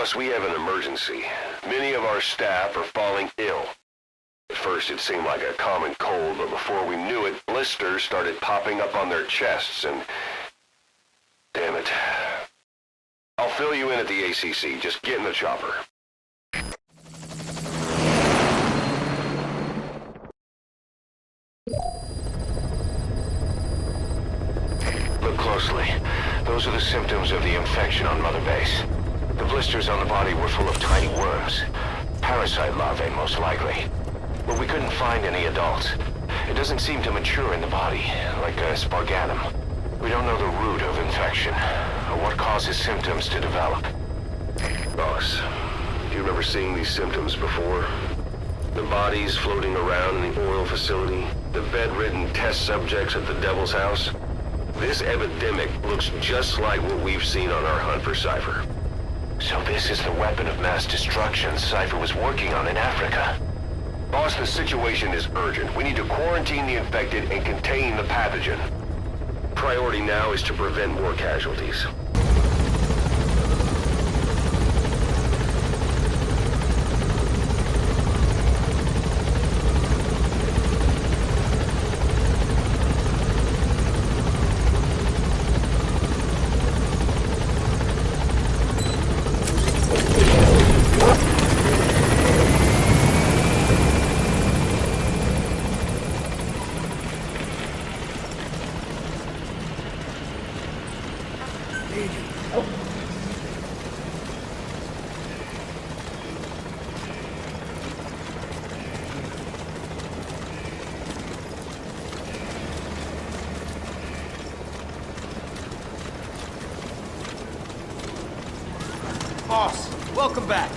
Boss, we have an emergency. Many of our staff are falling ill. At first it seemed like a common cold, but before we knew it, blisters started popping up on their chests and... Damn it. I'll fill you in at the ACC. Just get in the chopper. Look closely. Those are the symptoms of the infection on Mother Base. The blisters on the body were full of tiny worms. Parasite larvae, most likely. But we couldn't find any adults. It doesn't seem to mature in the body, like a spargatum. We don't know the root of infection, or what causes symptoms to develop. Boss, do you remember seeing these symptoms before? The bodies floating around in the oil facility, the bedridden test subjects at the Devil's House. This epidemic looks just like what we've seen on our hunt for Cypher. So this is the weapon of mass destruction Cypher was working on in Africa. Boss, the situation is urgent. We need to quarantine the infected and contain the pathogen. Priority now is to prevent more casualties. Boss, welcome back.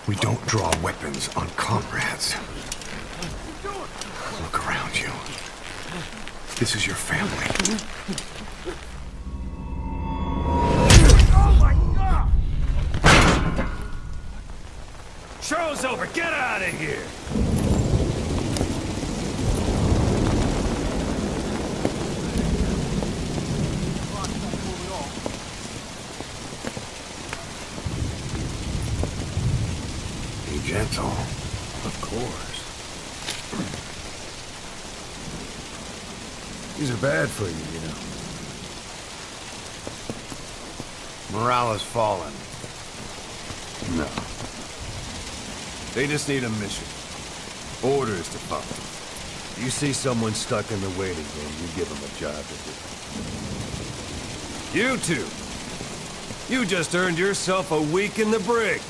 We don't draw weapons on comrades. Look around you. This is your family. Oh my God! Show's over. Get out of here! Gentle. Of course. These are bad for you, you know. Morale has fallen. No. They just need a mission. Orders to follow. You see someone stuck in the waiting room, you give them a job to do. You two! You just earned yourself a week in the brig.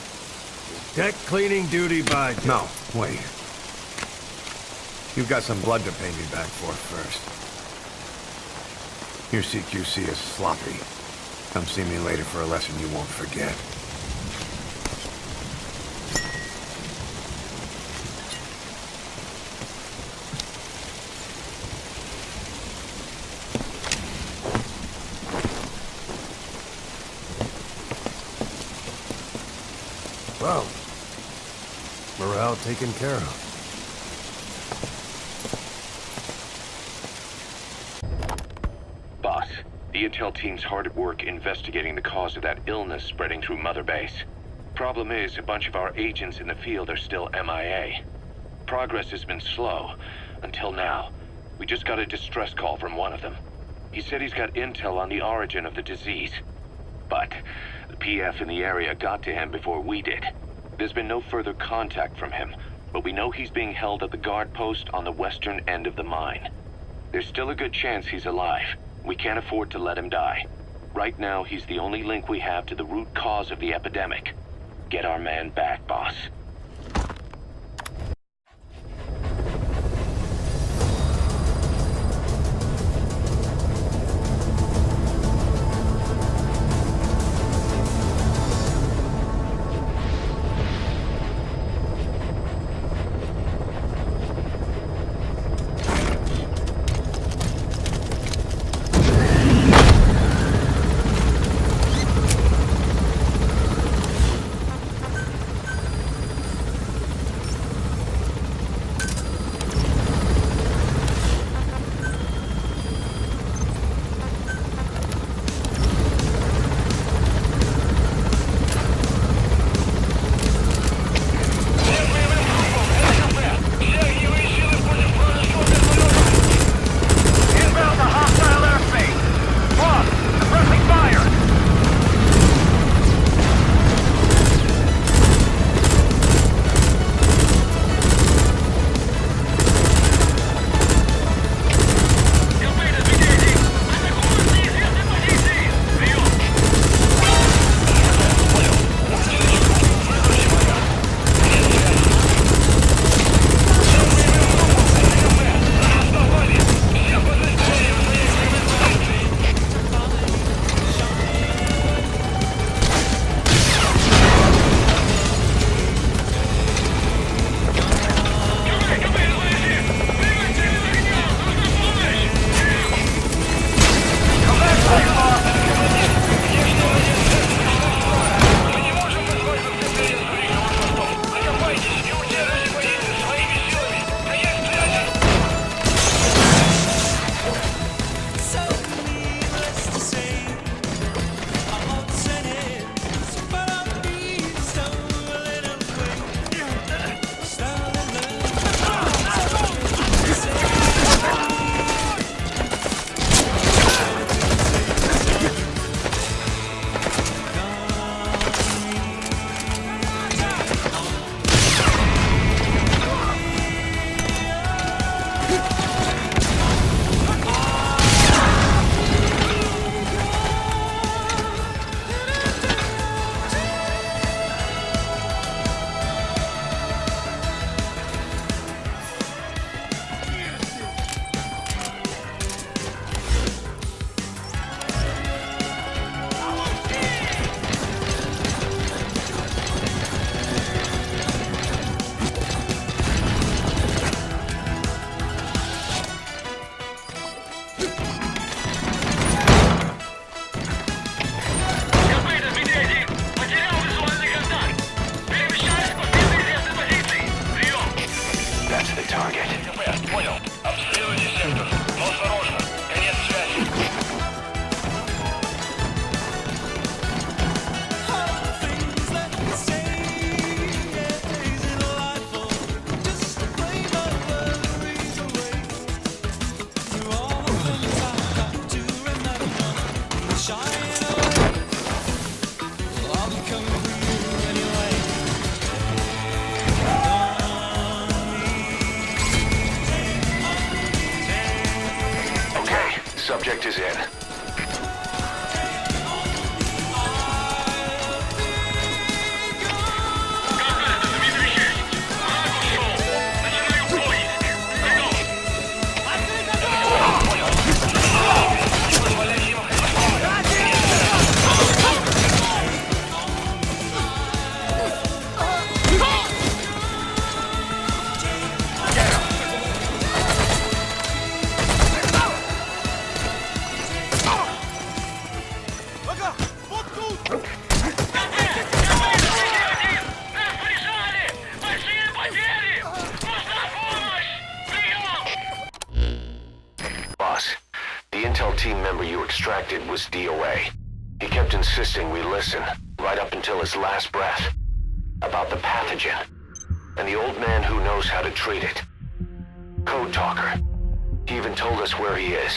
Deck cleaning duty by day. No, wait. You've got some blood to pay me back for first. Your CQC is sloppy. Come see me later for a lesson you won't forget. Well, morale taken care of. Boss, the intel team's hard at work investigating the cause of that illness spreading through Mother Base. Problem is, a bunch of our agents in the field are still MIA. progress has been slow. Until now. We just got a distress call from one of them. He said he's got intel on the origin of the disease. But the PF in the area got to him before we did. There's been no further contact from him, but we know he's being held at the guard post on the western end of the mine. There's still a good chance he's alive. We can't afford to let him die. Right now, he's the only link we have to the root cause of the epidemic. Get our man back, boss. Subject is in. Team member you extracted was DOA. He kept insisting we listen, right up until his last breath, about the pathogen. and the old man who knows how to treat it. Code Talker. He even told us where he is.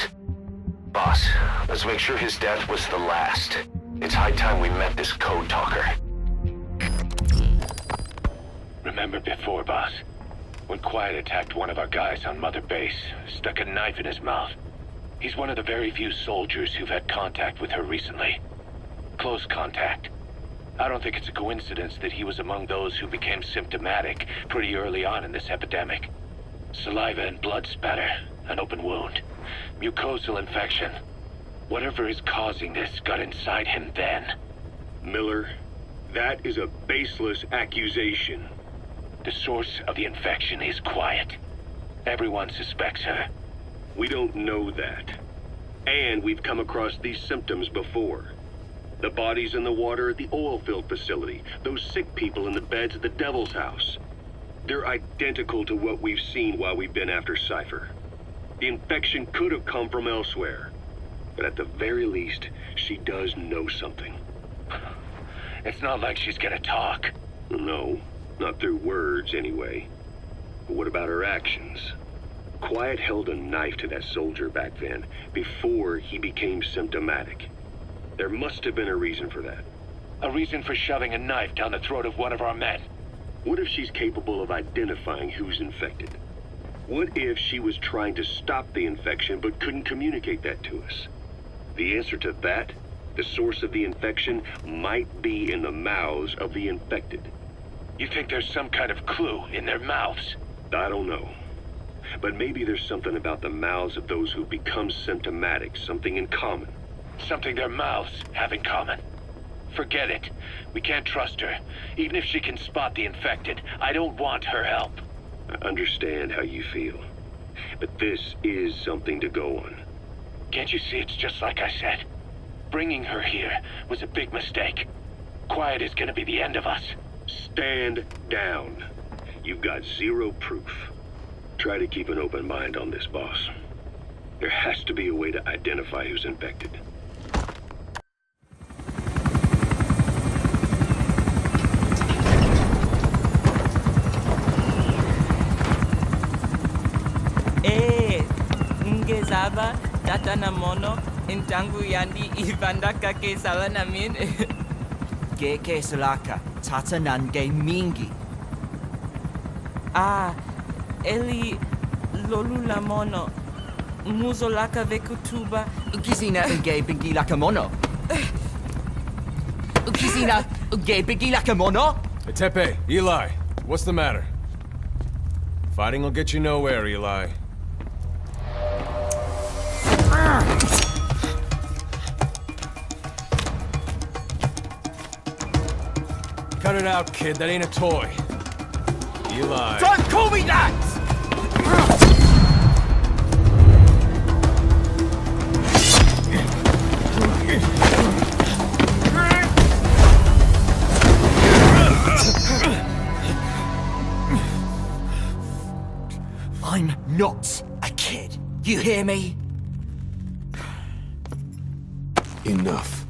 Boss, let's make sure his death was the last. It's high time we met this Code Talker. Remember before, boss? When Quiet attacked one of our guys on Mother Base, stuck a knife in his mouth. He's one of the very few soldiers who've had contact with her recently. Close contact. I don't think it's a coincidence that he was among those who became symptomatic pretty early on in this epidemic. Saliva and blood spatter, an open wound, mucosal infection. Whatever is causing this got inside him then. Miller, that is a baseless accusation. The source of the infection is Quiet. Everyone suspects her. We don't know that. And we've come across these symptoms before. The bodies in the water at the oil field facility, those sick people in the beds at the Devil's House. They're identical to what we've seen while we've been after Cypher. The infection could have come from elsewhere. But at the very least, she does know something. It's not like she's gonna talk. No, not through words anyway. But what about her actions? Quiet held a knife to that soldier back then, before he became symptomatic. There must have been a reason for that. A reason for shoving a knife down the throat of one of our men. What if she's capable of identifying who's infected? What if she was trying to stop the infection but couldn't communicate that to us? The answer to that, the source of the infection, might be in the mouths of the infected. You think there's some kind of clue in their mouths? I don't know. But maybe there's something about the mouths of those who become symptomatic, something in common. Something their mouths have in common. Forget it. We can't trust her. Even if she can spot the infected, I don't want her help. I understand how you feel. But this is something to go on. Can't you see it's just like I said? Bringing her here was a big mistake. Quiet is gonna be the end of us. Stand down. You've got zero proof. Try to keep an open mind on this, boss. There has to be a way to identify who's infected. Ngezaba tata na mono intangu yandi ibandaka ke sala namin. Ke salaka tata nange mingi. Eli lolula mono muzolaka vekutuba. Ukizina uge bingi laka mono. Ukizina uge bingi laka mono. Hey, Tepe, Eli, what's the matter? Fighting will get you nowhere, Eli. Cut it out, kid. That ain't a toy. Eli. Don't call me that! I'm not a kid. You hear me? Enough.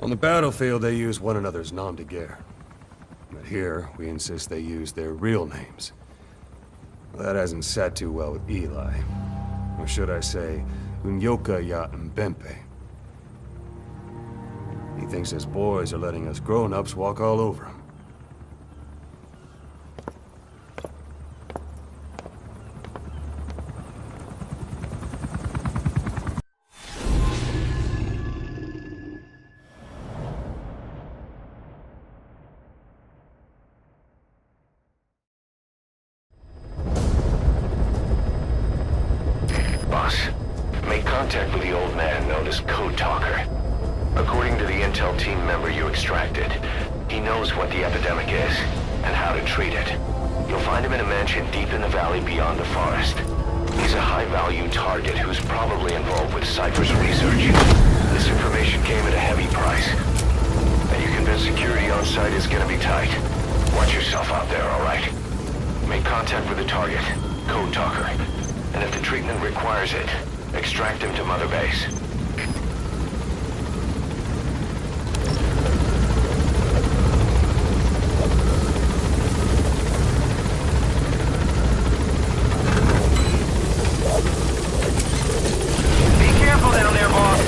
On the battlefield, they use one another's nom de guerre. here, we insist they use their real names. Well, that hasn't sat too well with Eli. Or should I say, Unyoka ya Mbempe. He thinks his boys are letting us grown-ups walk all over him. Boss, make contact with the old man known as Code Talker. According to the intel team member you extracted, he knows what the epidemic is and how to treat it. You'll find him in a mansion deep in the valley beyond the forest. He's a high-value target who's probably involved with Cypher's research. This information came at a heavy price. And you convince security on site is gonna be tight. Watch yourself out there, all right? Make contact with the target, Code Talker. And if the treatment requires it, extract him to Mother Base. Be careful down there, boss.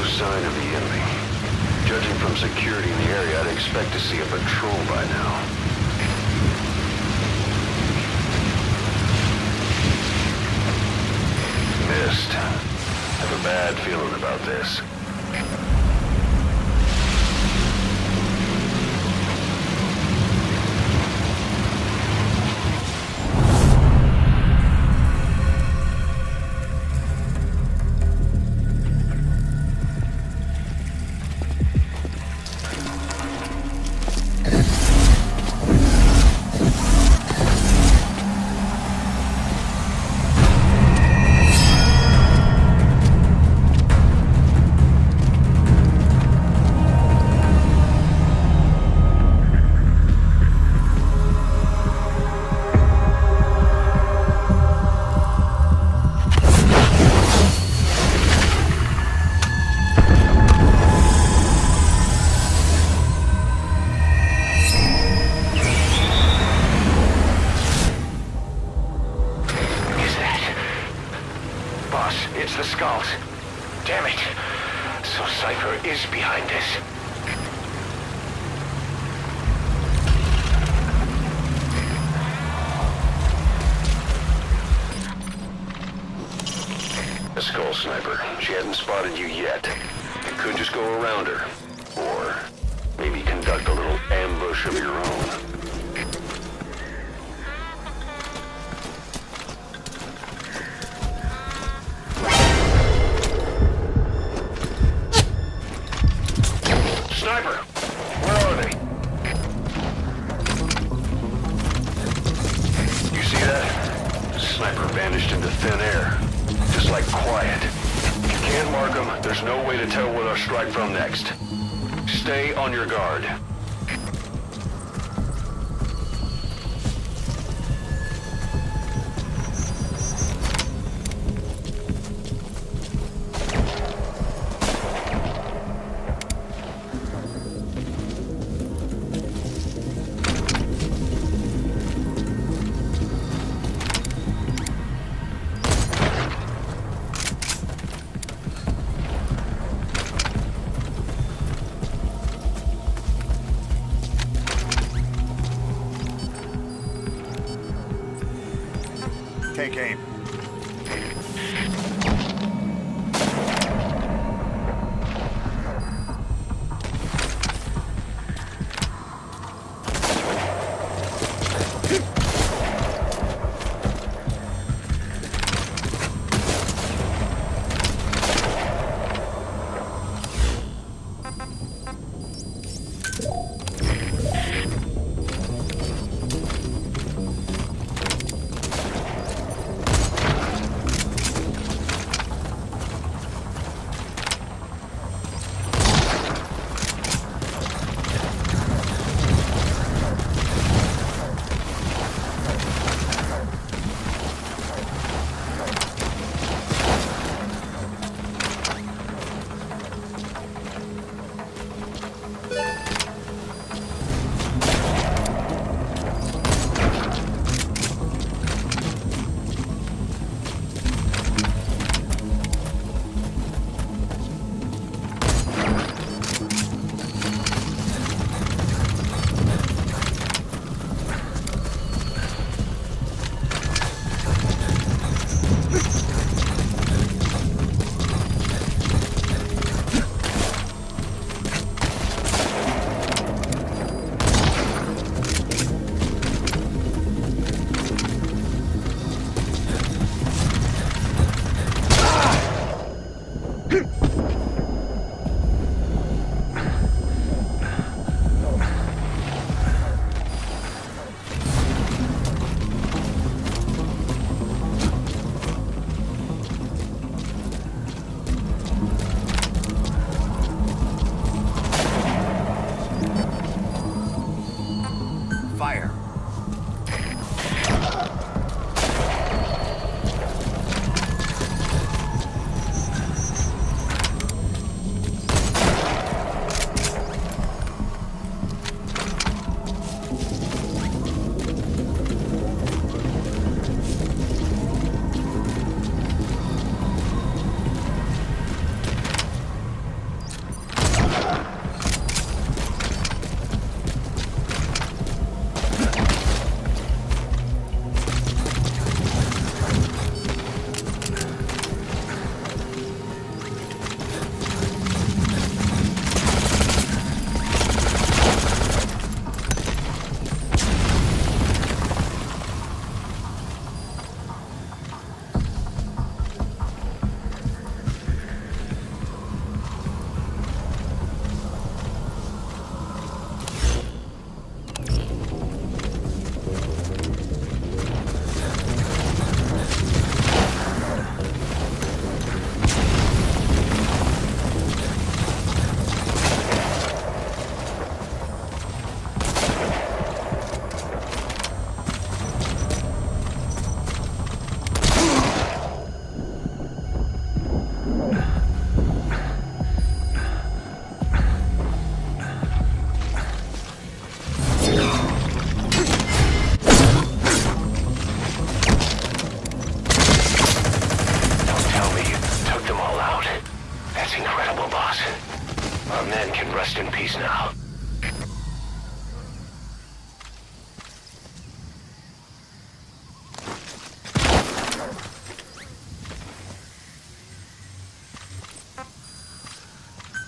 Sign of the enemy. Judging from security in the area, I'd expect to see a patrol by now. Missed. I have a bad feeling about this. It's the skulls. Damn it. So Cypher is behind this. A skull sniper. She hasn't spotted you yet. You could just go around her. Or maybe conduct a little ambush of your own. Sniper! Where are they? You see that? The sniper vanished into thin air. Just like quiet. If you can't mark them, there's no way to tell where they'll strike from next. Stay on your guard. Take aim.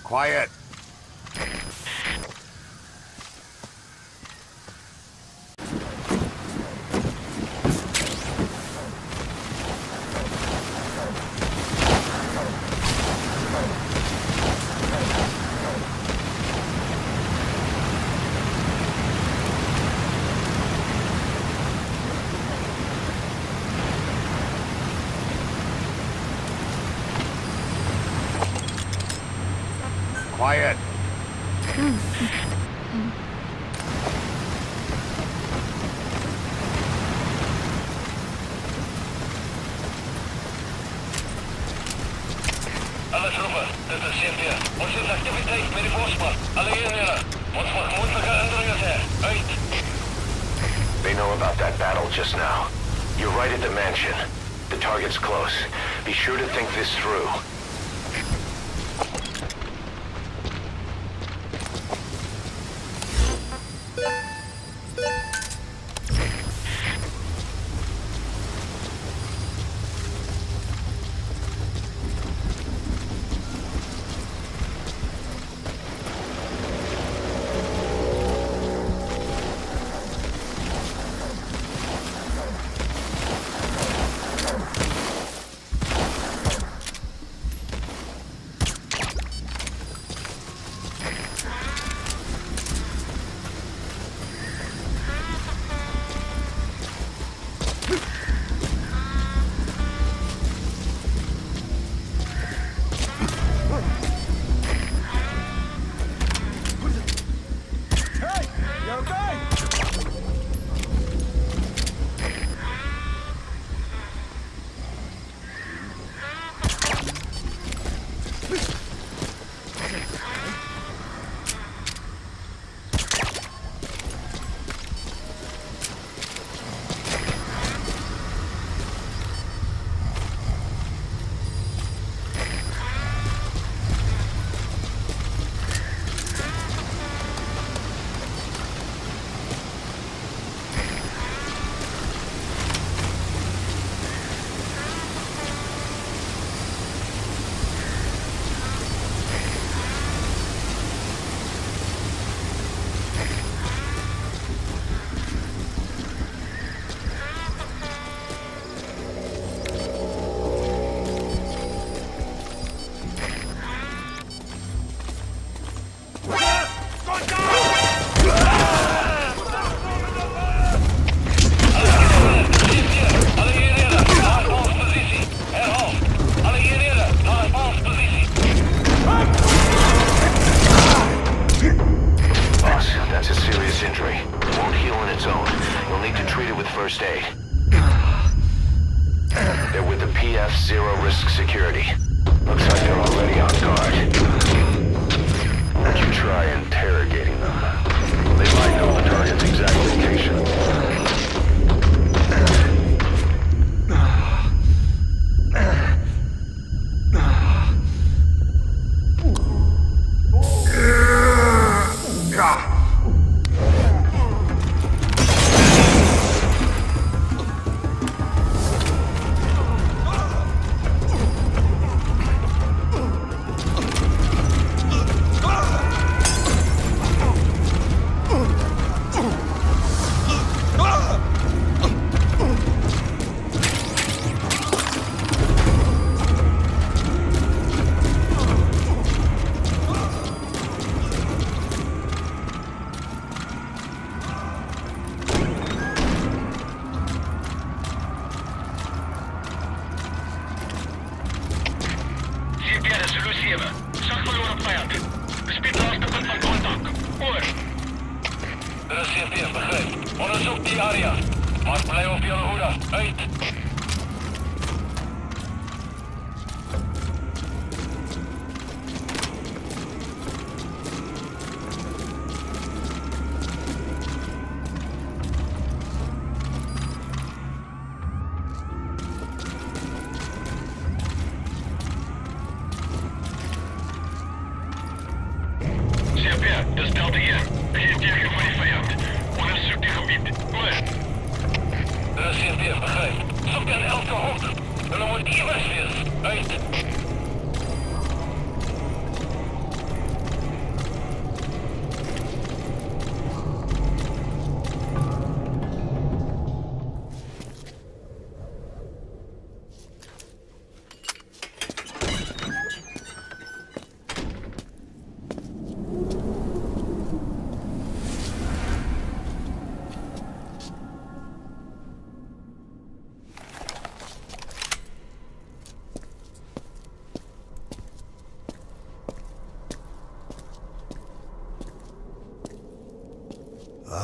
Quiet. Quiet. Alle troepen, dit is CP. Ons is activiteit met die voorspan. Alle eenhede. Ons mag moeilijke indringers hê. Uit. They know about that battle just now. You're right at the mansion. The target's close. Be sure to think this through. First aid. They're with the PF Zero Risk Security. Looks like they're already on guard. Won't you try interrogating them? They might know the target's exact location. Dis Delta hier. Geen teken van die vijand. Onderzoek die gebied. Oor. Dit is CP, begrijp. Zoek in elke hoek. Hulle moet iewers wees. Uit.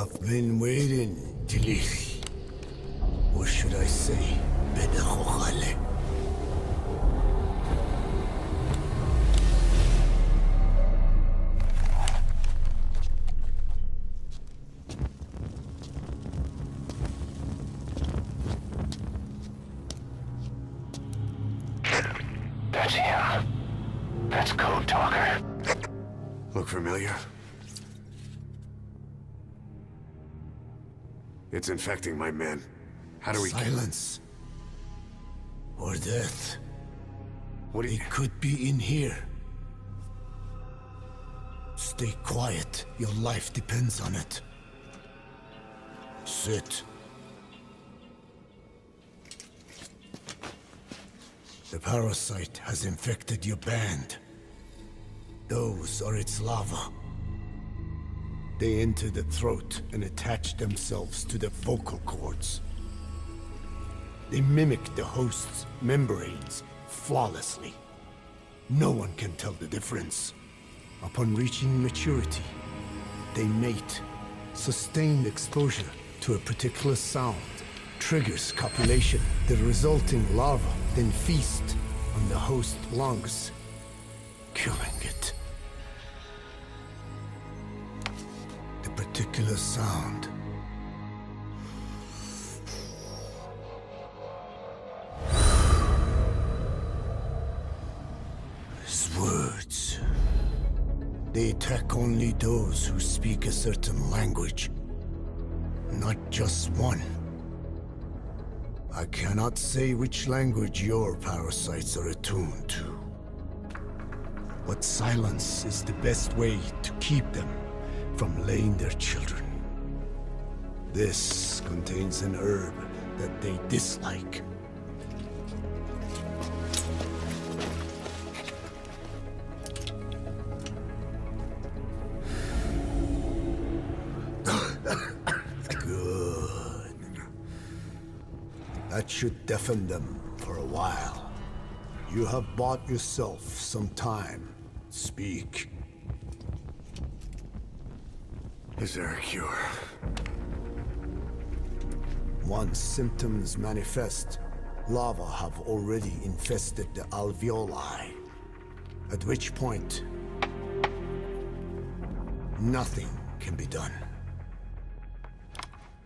I've been waiting, Tilly. Or should I say, Bedahochale. That's him. That's Code Talker. Look familiar? It's infecting my men. How do we Silence. Or death. What do you... It could be in here. Stay quiet. Your life depends on it. Sit. The parasite has infected your band. Those are its larvae. They enter the throat and attach themselves to the vocal cords. They mimic the host's membranes flawlessly. No one can tell the difference. Upon reaching maturity, they mate. Sustained exposure to a particular sound triggers copulation. The resulting larva then feast on the host lungs, killing it. The particular sound is words. They attack only those who speak a certain language, not just one. I cannot say which language your parasites are attuned to. But silence is the best way to keep them from laying their children. This contains an herb that they dislike. Good. That should deafen them for a while. You have bought yourself some time. Speak. Is there a cure? Once symptoms manifest, larvae have already infested the alveoli. At which point, nothing can be done.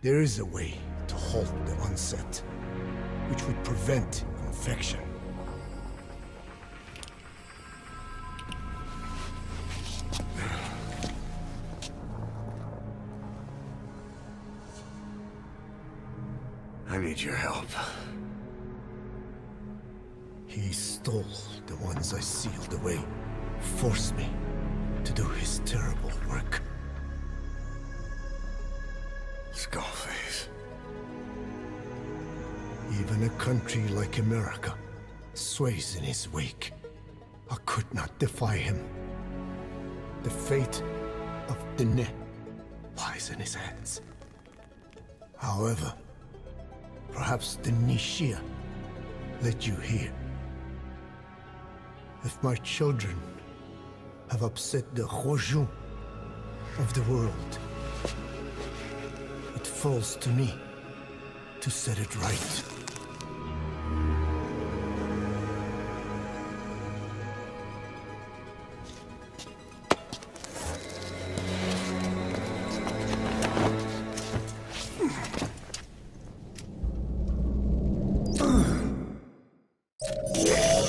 There is a way to halt the onset, which would prevent infection. I need your help. He stole the ones I sealed away, forced me to do his terrible work. Skullface. Even a country like America sways in his wake. I could not defy him. The fate of Dine lies in his hands. However, perhaps the Nishia led you here. If my children have upset the Rojun of the world, it falls to me to set it right.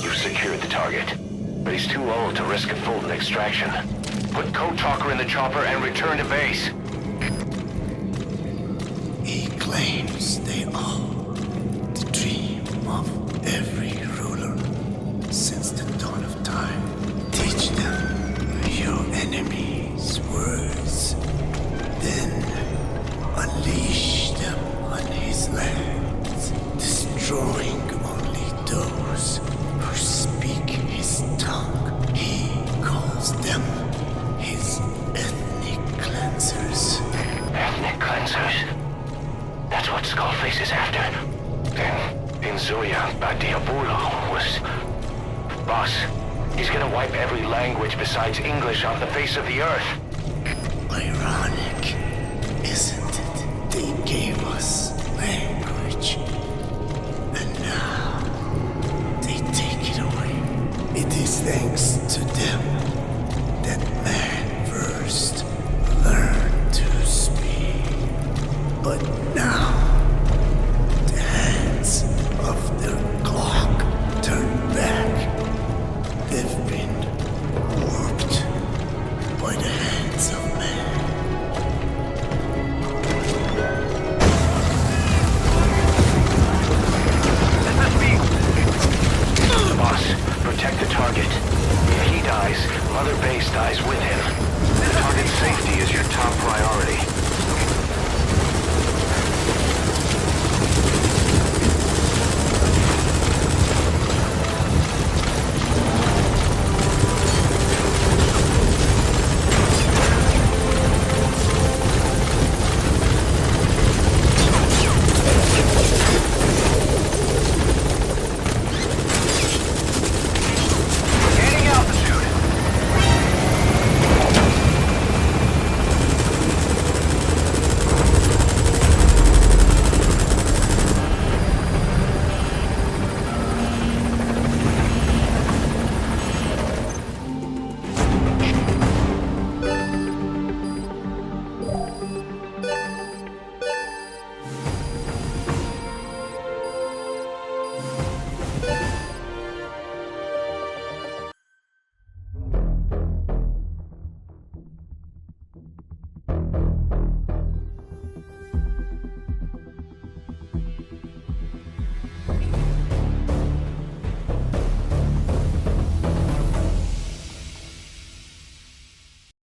You've secured the target, but he's too old to risk a full extraction. Put Code Talker in the chopper and return to base. He claims they are the dream of every ruler since the dawn of time. Teach them your enemy's words, then unleash them on his lands, destroying only those who speak his tongue. He calls them his ethnic cleansers. Ethnic cleansers? That's what Skullface is after. Then, Inzuya Badiabulo was... Boss, he's gonna wipe every language besides English off the face of the earth. Ironic, isn't